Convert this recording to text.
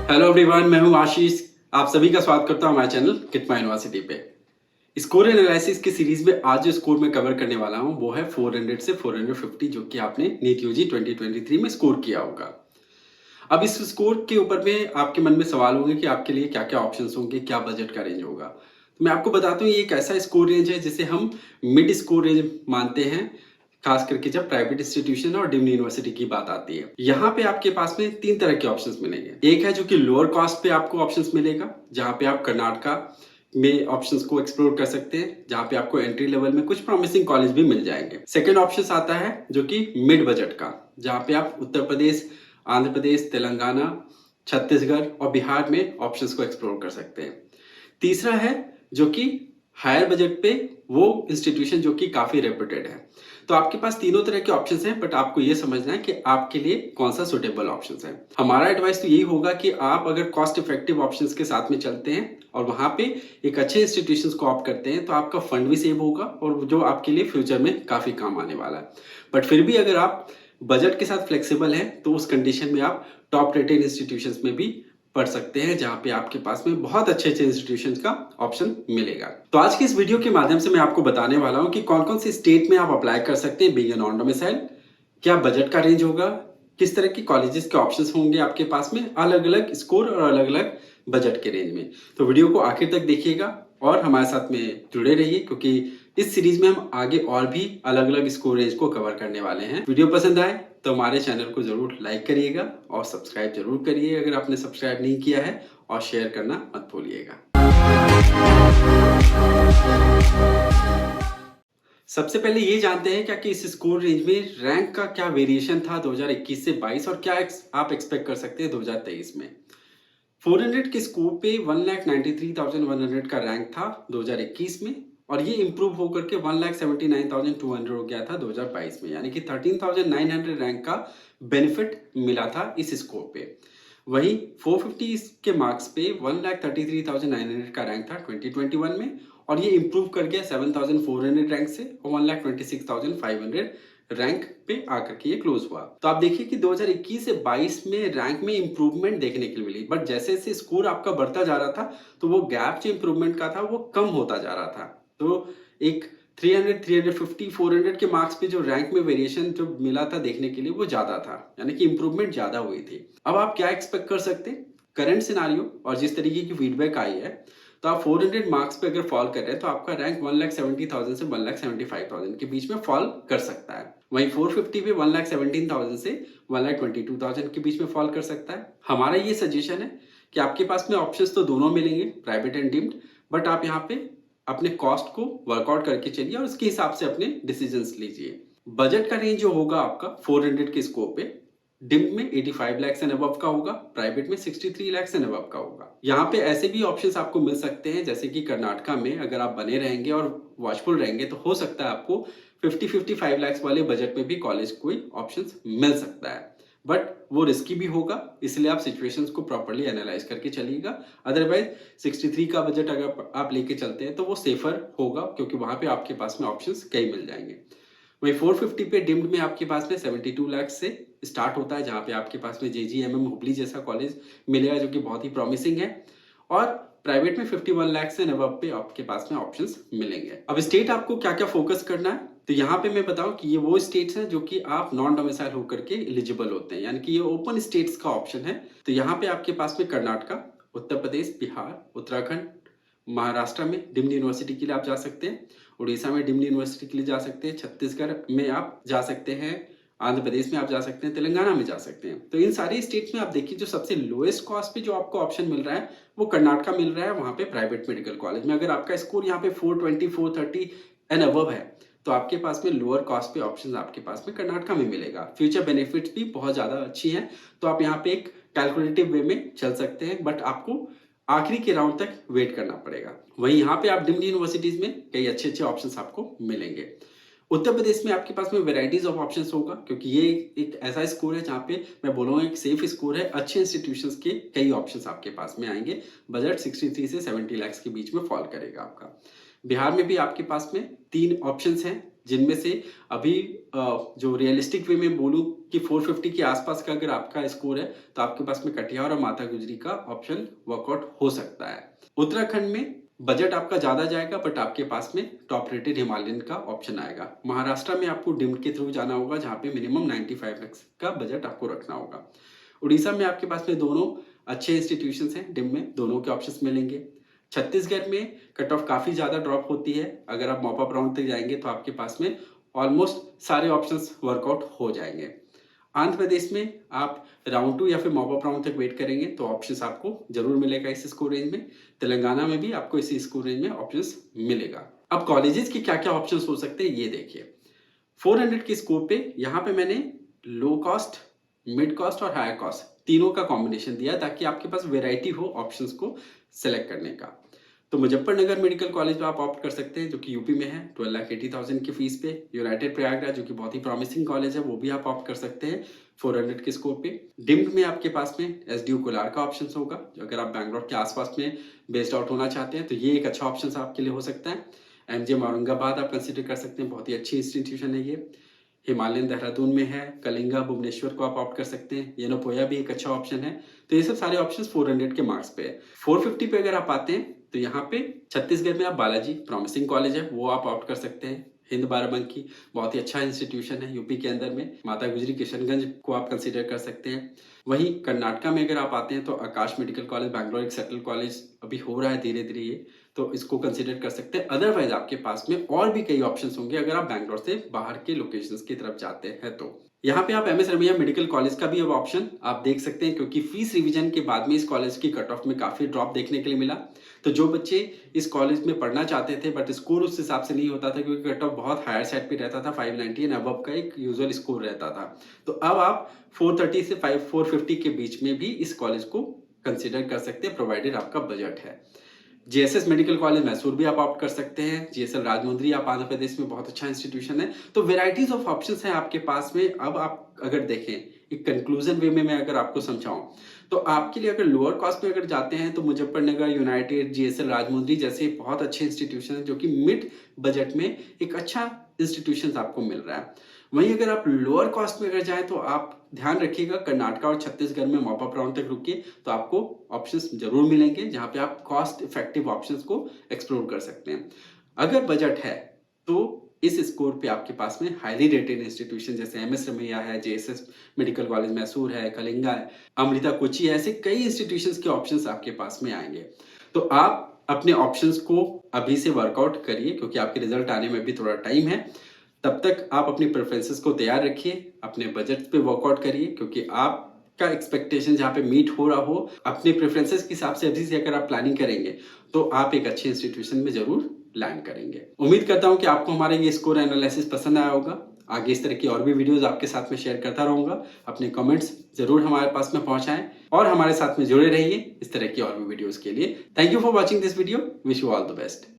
Hello everyone, मैं हूं आशीष। आप सभी का स्वागत करता हूं हमारे चैनल कितमा यूनिवर्सिटी पे। स्कोर एनालिसिस की सीरीज में आज जो स्कोर मैं कवर करने वाला हूं वो है 400 से 450, जो कि आपने नीट यूजी 2023 में स्कोर किया होगा। अब इस स्कोर के ऊपर में आपके मन में सवाल होंगे कि आपके लिए क्या क्या ऑप्शंस होंगे, क्या बजट का रेंज होगा। तो मैं आपको बताता हूँ, ये एक ऐसा स्कोर रेंज है जिसे हम मिड स्कोर रेंज मानते हैं, खास करके जब प्राइवेट इंस्टीट्यूशन और डीम्ड यूनिवर्सिटी की बात आती है। यहाँ पे आपके पास में तीन तरह के ऑप्शंस मिलेंगे। एक है जो कि लोअर कॉस्ट पे आपको ऑप्शंस मिलेगा, जहाँ पे आप कर्नाटका में ऑप्शंस को एक्सप्लोर कर सकते हैं, जहाँ पे आपको एंट्री लेवल में कुछ प्रॉमिसिंग कॉलेज भी मिल जाएंगे। सेकेंड ऑप्शन आता है जो कि मिड बजट का, जहाँ पे आप उत्तर प्रदेश, आंध्र प्रदेश, तेलंगाना, छत्तीसगढ़ और बिहार में ऑप्शंस को एक्सप्लोर कर सकते हैं। तीसरा है जो कि हायर बजट पे वो इंस्टीट्यूशन जो कि काफी रेप्यूटेड है। तो आपके पास तीनों तरह के ऑप्शंस हैं, बट आपको ये समझना है कि आपके लिए कौन सा सुटेबल ऑप्शंस है। हमारा एडवाइस तो यही होगा कि आप अगर कॉस्ट इफेक्टिव ऑप्शंस के साथ में चलते हैं और वहां पे एक अच्छे इंस्टीट्यूशंस को ऑप्ट करते हैं, तो आपका फंड भी सेव होगा और जो आपके लिए फ्यूचर में काफी काम आने वाला है। बट फिर भी अगर आप बजट के साथ फ्लेक्सिबल हैं, तो उस कंडीशन में आप टॉप रेटेड इंस्टीट्यूशंस में भी पढ़ सकते हैं, जहां पे आपके पास में बहुत अच्छे अच्छे इंस्टीट्यूशंस का ऑप्शन मिलेगा। तो आज की इस वीडियो के माध्यम से मैं आपको बताने वाला हूं कि कौन कौन सी स्टेट में आप अप्लाई कर सकते हैं बीइंग अ नॉन डोमिसाइल, क्या बजट का रेंज होगा, किस तरह के कॉलेजेस के ऑप्शंस होंगे आपके पास में अलग अलग स्कोर और अलग अलग बजट के रेंज में। तो वीडियो को आखिर तक देखिएगा और हमारे साथ में जुड़े रहिए, क्योंकि इस सीरीज में हम आगे और भी अलग अलग स्कोर रेंज को कवर करने वाले हैं। वीडियो पसंद आए तो हमारे चैनल को जरूर लाइक करिएगा और सब्सक्राइब जरूर करिए अगर आपने सब्सक्राइब नहीं किया है, और शेयर करना मत भूलिएगा। सबसे पहले ये जानते हैं क्या कि इस स्कोर रेंज में रैंक का क्या वेरिएशन था 2021 से 22 और क्या आप एक्सपेक्ट कर सकते हैं 2023 में। 400 के स्कोर पे 1,93,100 का रैंक था 2021 में, और ये इंप्रूव होकर के 1,79,200 हो गया था 2022 में, यानी कि 13,900 रैंक का बेनिफिट मिला था इस स्कोर पे। वहीं 450 के मार्क्स पे 1,33,900 का रैंक था 2021 में, और ये इंप्रूव कर गया 7,400 रैंक से और 1,26,500 रैंक पे आकर के ये क्लोज हुआ। तो आप देखिए कि 2021 से 22 में रैंक में इंप्रूवमेंट देखने के लिए मिली, बट जैसे जैसे स्कोर आपका बढ़ता जा रहा था तो वो गैप जो इंप्रूवमेंट का था वो कम होता जा रहा था। तो एक 300, 350, 400 के मार्क्स पे जो रैंक में वेरिएशन जो मिला था देखने के लिए वो ज्यादा था, यानी कि इंप्रूवमेंट ज्यादा हुई थी। अब आप क्या एक्सपेक्ट कर सकते हैं करंट सिनारियो और जिस तरीके की फीडबैक आई है, तो आप 400 मार्क्स पे अगर फॉल कर रहे हैं तो आपका रैंक 1,70,000 से 1,75,000 के बीच में फॉल कर सकता है। वहीं 450 पे 1,17,000 से 1,22,000 के बीच में फॉल कर सकता है। हमारा ये सजेशन है कि आपके पास में ऑप्शंस तो दोनों मिलेंगे, प्राइवेट एंड डीम्ड, बट आप यहाँ पे अपने कॉस्ट को वर्कआउट करके चलिए और उसके हिसाब से अपने डिसीजंस लीजिए। बजट का रेंज जो होगा आपका 400 के स्कोप पे, डिम्ड में 85 लाख एंड अबव का होगा, प्राइवेट में 63 लाख एंड अबव का होगा। यहाँ पे ऐसे भी ऑप्शंस आपको मिल सकते हैं, जैसे कि कर्नाटका में अगर आप बने रहेंगे और वॉचफुल रहेंगे तो हो सकता है आपको 50-55 लाख वाले बजट में भी कॉलेज कोई ऑप्शंस मिल सकता है, बट वो रिस्की भी होगा, इसलिए आप सिचुएशंस को प्रॉपर्ली एनालाइज करके चलिएगा। अदरवाइज 63 का बजट अगर आप लेके चलते हैं तो वो सेफर होगा, क्योंकि वहां पे आपके पास में ऑप्शंस कई मिल जाएंगे। वही 450 पे डिम्ड में आपके पास में 72 लाख से स्टार्ट होता है, जहां पे आपके पास में जेजीएमएम हुबली जैसा कॉलेज मिलेगा जो कि बहुत ही प्रॉमिसिंग है, और प्राइवेट में 51 लाख से अबव पे आपके पास में ऑप्शंस मिलेंगे। अब स्टेट आपको क्या क्या फोकस करना है, तो यहाँ पे मैं बताऊं कि ये वो स्टेट्स हैं जो कि आप नॉन डोमिसाइल होकर के एलिजिबल होते हैं, यानी कि ये ओपन स्टेट्स का ऑप्शन है। तो यहाँ पे आपके पास में कर्नाटका, उत्तर प्रदेश, बिहार, उत्तराखंड, महाराष्ट्र में डिम्ड यूनिवर्सिटी के लिए आप जा सकते हैं, उड़ीसा में डिम्ड यूनिवर्सिटी के लिए जा सकते हैं, छत्तीसगढ़ में आप जा सकते हैं, आंध्र प्रदेश में आप जा सकते हैं, तेलंगाना में जा सकते हैं। तो इन सारी स्टेट्स में आप देखिए जो सबसे लोएस्ट कॉस्ट पे जो आपको ऑप्शन मिल रहा है वो कर्नाटका मिल रहा है, वहां पे प्राइवेट मेडिकल कॉलेज में अगर आपका स्कोर यहाँ पे 420, 430 एंड अबव है तो आपके पास में लोअर कॉस्ट पे ऑप्शन आपके पास में कर्नाटका में मिलेगा। फ्यूचर बेनिफिट्स भी बहुत ज्यादा अच्छी है, तो आप यहाँ पे एक कैलकुलेटिव वे में चल सकते हैं, बट आपको आखिरी के राउंड तक वेट करना पड़ेगा। वहीं यहाँ पे आप डिम्ड यूनिवर्सिटीज में कई अच्छे अच्छे ऑप्शंस आपको मिलेंगे। उत्तर प्रदेश में आपके पास में वेराइटीज ऑफ ऑप्शंस होगा, क्योंकि ये एक ऐसा स्कोर है जहाँ पे मैं बोलूँगा एक सेफ स्कोर है, अच्छे इंस्टीट्यूशंस के कई ऑप्शंस आपके पास में आएंगे। बजट 63 से 70 लाख के बीच में फॉल करेगा आपका। बिहार में भी आपके पास में 3 ऑप्शंस हैं, जिनमें से अभी जो रियलिस्टिक वे में बोलूँ कि 450 के आसपास का अगर आपका स्कोर है तो आपके पास में कटिहार और माता गुजरी का ऑप्शन वर्कआउट हो सकता है। उत्तराखंड में बजट आपका ज़्यादा जाएगा बट आपके पास में टॉप रेटेड हिमालयन का ऑप्शन आएगा। महाराष्ट्र में आपको डिम्ड के थ्रू जाना होगा जहाँ पे मिनिमम 95 लाख का बजट आपको रखना होगा। उड़ीसा में आपके पास में दोनों अच्छे इंस्टीट्यूशंस हैं, डिम में दोनों के ऑप्शंस मिलेंगे। छत्तीसगढ़ में कट ऑफ काफ़ी ज़्यादा ड्रॉप होती है, अगर आप मॉपअप राउंड तक जाएंगे तो आपके पास में ऑलमोस्ट सारे ऑप्शंस वर्कआउट हो जाएंगे। आंध्र प्रदेश में आप राउंड 2 या फिर मॉपअप राउंड तक वेट करेंगे तो ऑप्शंस आपको जरूर मिलेगा इस स्कोर रेंज में। तेलंगाना में भी आपको इसी स्कोर रेंज में ऑप्शंस मिलेगा। अब कॉलेजेस के क्या क्या ऑप्शंस हो सकते हैं ये देखिए। 400 के स्कोर पे यहाँ पे मैंने लो कॉस्ट, मिड कॉस्ट और हायर कॉस्ट तीनों का कॉम्बिनेशन दिया ताकि आपके पास वेराइटी हो ऑप्शंस को सेलेक्ट करने का। तो मुजफ्फरनगर मेडिकल कॉलेज में आप ऑप्ट कर सकते हैं जो कि यूपी में है 12,80,000 की फीस पे। यूनाइटेड प्रयागराज जो कि बहुत ही प्रॉमिसिंग कॉलेज है वो भी आप ऑप्ट कर सकते हैं 400 के स्कोर पे। डिम्ड में आपके पास में एसडीयू कोलार का ऑप्शन होगा, अगर आप बैंगलोर के आसपास में बेस्ड आउट होना चाहते हैं तो ये एक अच्छा ऑप्शन आपके लिए हो सकता है। एमजीएम औरंगाबाद आप कंसिडर कर सकते हैं, बहुत ही अच्छी इंस्टीट्यूशन है ये। हिमालयन देहरादून में है, कलिंगा भुवनेश्वर को आप ऑप्ट कर सकते हैं, येनोपोया भी एक अच्छा ऑप्शन है। तो ये सब सारे ऑप्शंस 400 के मार्क्स पे है। 450 पे अगर आप आते हैं तो यहाँ पे छत्तीसगढ़ में आप बालाजी प्रॉमिसिंग कॉलेज है वो आप ऑप्ट कर सकते हैं। हिंद बाराबंकी बहुत ही अच्छा इंस्टीट्यूशन है यूपी के अंदर में। माता गुजरी किशनगंज को आप कंसीडर कर सकते हैं। वहीं कर्नाटका में अगर आप आते हैं तो आकाश मेडिकल कॉलेज बैंगलोर एक सेटल कॉलेज अभी हो रहा है धीरे धीरे ये, तो इसको कंसीडर कर सकते हैं। अदरवाइज आपके पास में और भी कई ऑप्शंस होंगे अगर आप बैंगलोर से बाहर के लोकेशंस की तरफ जाते हैं तो। यहाँ पे आप एमएस रमैया मेडिकल कॉलेज का भी अब ऑप्शन आप देख सकते हैं क्योंकि फीस रिवीजन के बाद में इस कॉलेज की कट ऑफ में काफी ड्रॉप देखने के लिए मिला। तो जो बच्चे इस कॉलेज में पढ़ना चाहते थे बट स्कोर उस हिसाब से नहीं होता था क्योंकि कट ऑफ बहुत हायर साइड पे रहता था, 590 एंड अबव का एक यूजुअल स्कोर रहता था, तो अब आप 430 से 450 के बीच में भी इस कॉलेज को कंसिडर कर सकते हैं प्रोवाइडेड आपका बजट है। जीएसएस मेडिकल कॉलेज मैसूर भी आप ऑप्ट कर सकते हैं। जीएसएल राजमुंद्री आप आंध्र प्रदेश में बहुत अच्छा इंस्टीट्यूशन है। तो वेराइटीज ऑफ ऑप्शंस हैं आपके पास में। अब आप अगर देखें एक कंक्लूजन वे में मैं अगर आपको समझाऊं तो आपके लिए अगर लोअर कॉस्ट में अगर जाते हैं तो मुजफ्फरनगर, यूनाइटेड, जीएसएल राजमुंद्री जैसे बहुत अच्छे इंस्टीट्यूशन हैं जो कि मिड बजट में एक अच्छा इंस्टीट्यूशन आपको मिल रहा है। वहीं अगर आप लोअर कॉस्ट में अगर जाएं तो आप ध्यान रखिएगा कर्नाटका और छत्तीसगढ़ में मॉपअप राउंड तक रुकिए तो आपको ऑप्शंस जरूर मिलेंगे जहां पे आप कॉस्ट इफेक्टिव ऑप्शंस को एक्सप्लोर कर सकते हैं। अगर बजट है तो इस स्कोर पे आपके पास में हाईली रेटेड इंस्टीट्यूशन जैसे एमएस रमैया है, जेएसएस मेडिकल कॉलेज मैसूर है, कलिंगा है, अमृता कोची है, ऐसे कई इंस्टीट्यूशंस के ऑप्शंस आपके पास में आएंगे। तो आप अपने ऑप्शंस को अभी से वर्कआउट करिए क्योंकि आपके रिजल्ट आने में भी थोड़ा टाइम है। तब तक आप अपनी प्रेफरेंसेस को तैयार रखिए, अपने बजट पे वर्कआउट करिए क्योंकि आपका एक्सपेक्टेशन जहाँ पे मीट हो रहा हो अपने प्रेफरेंसेस के हिसाब से अभी से अगर आप प्लानिंग करेंगे तो आप एक अच्छे इंस्टीट्यूशन में जरूर लैंड करेंगे। उम्मीद करता हूँ कि आपको हमारा ये स्कोर एनालिसिस पसंद आया होगा। आगे इस तरह की और भी वीडियोस आपके साथ में शेयर करता रहूंगा। अपने कमेंट्स जरूर हमारे पास में पहुंचाएं और हमारे साथ में जुड़े रहिए इस तरह की और भी वीडियोस के लिए। Thank you for watching this video. Wish you all the best.